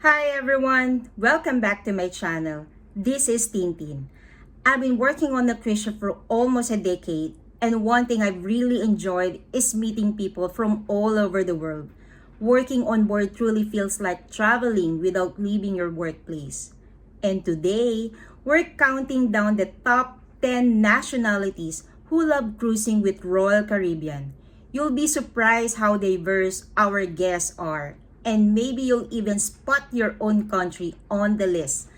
Hi everyone! Welcome back to my channel. This is Tintin. I've been working on the cruise ship for almost a decade, and one thing I've really enjoyed is meeting people from all over the world. Working on board truly feels like traveling without leaving your workplace. And today, we're counting down the top 10 nationalities who love cruising with Royal Caribbean. You'll be surprised how diverse our guests are, and maybe you'll even spot your own country on the list.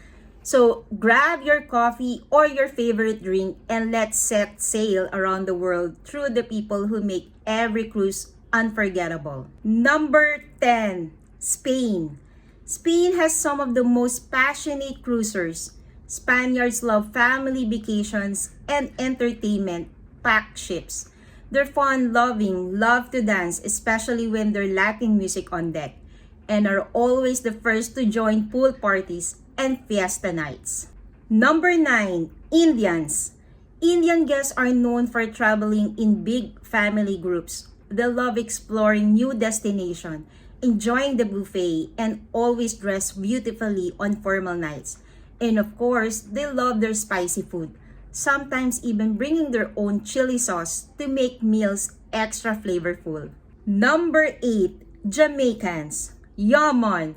So grab your coffee or your favorite drink and let's set sail around the world through the people who make every cruise unforgettable. Number 10, Spain. Spain has some of the most passionate cruisers. Spaniards love family vacations and entertainment-packed ships. They're fun-loving, love to dance, especially when there's Latin music on deck, and are always the first to join pool parties and fiesta nights. Number 9, Indians. Indian guests are known for traveling in big family groups. They love exploring new destinations, enjoying the buffet, and always dress beautifully on formal nights. And of course, they love their spicy food, sometimes even bringing their own chili sauce to make meals extra flavorful. Number 8, Jamaicans. Yaman!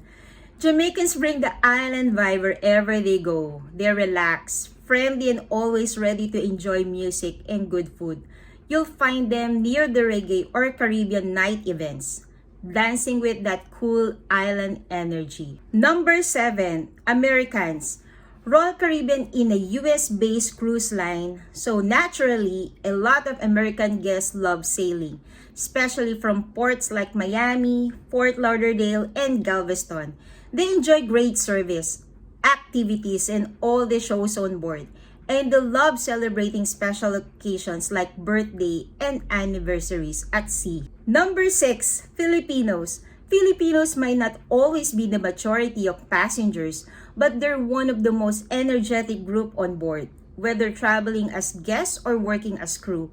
Jamaicans bring the island vibe wherever they go. They're relaxed, friendly, and always ready to enjoy music and good food. You'll find them near the reggae or Caribbean night events, dancing with that cool island energy. Number 7, Americans. Royal Caribbean in a US-based cruise line, so naturally, a lot of American guests love sailing, especially from ports like Miami, Fort Lauderdale, and Galveston. They enjoy great service, activities, and all the shows on board, and they love celebrating special occasions like birthday and anniversaries at sea. Number 6, Filipinos. Filipinos might not always be the majority of passengers, but they're one of the most energetic group on board. Whether traveling as guests or working as crew,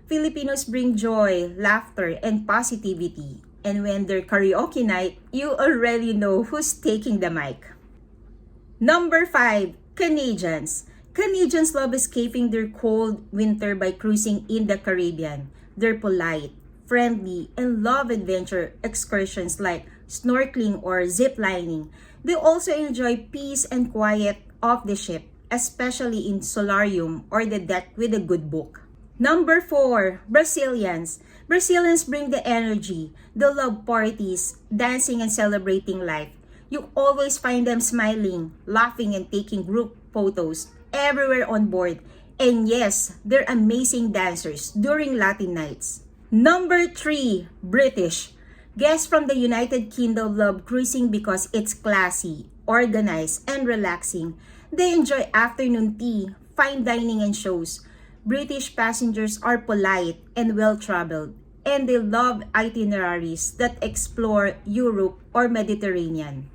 Filipinos bring joy, laughter, and positivity. And when they're karaoke night, you already know who's taking the mic. Number 5, Canadians. Canadians love escaping their cold winter by cruising in the Caribbean. They're polite, friendly, and love adventure excursions like snorkeling or zip lining. They also enjoy peace and quiet off the ship, especially in solarium or the deck with a good book. Number 4, Brazilians. Brazilians bring the energy. They love parties, dancing, and celebrating life. You always find them smiling, laughing, and taking group photos everywhere on board. And yes, they're amazing dancers during Latin nights. Number 3, British. Guests from the United Kingdom love cruising because it's classy, organized, and relaxing. They enjoy afternoon tea, fine dining, and shows. British passengers are polite and well-traveled, and they love itineraries that explore Europe or Mediterranean.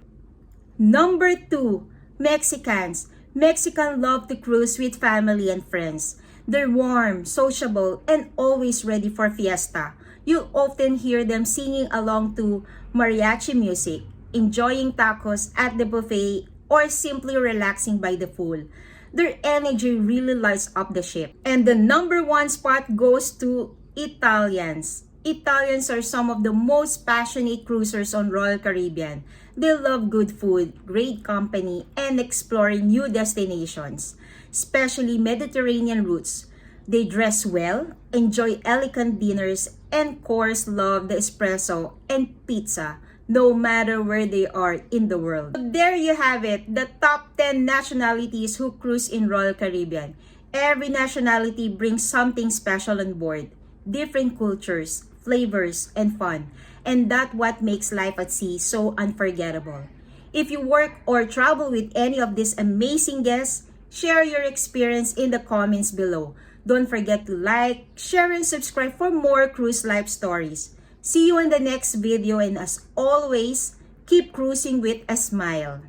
Number 2, Mexicans. Mexicans love to cruise with family and friends. They're warm, sociable, and always ready for fiesta. You'll often hear them singing along to mariachi music, enjoying tacos at the buffet, or simply relaxing by the pool. Their energy really lights up the ship. And the number 1 spot goes to Italians. Italians are some of the most passionate cruisers on Royal Caribbean. They love good food, great company, and exploring new destinations, especially Mediterranean routes. They dress well, enjoy elegant dinners, and of course love the espresso and pizza, no matter where they are in the world. So there you have it, the top 10 nationalities who cruise in Royal Caribbean. Every nationality brings something special on board, different cultures, flavors, and fun. And that's what makes life at sea so unforgettable. If you work or travel with any of these amazing guests, share your experience in the comments below. Don't forget to like, share, and subscribe for more cruise life stories. See you in the next video, and as always, keep cruising with a smile.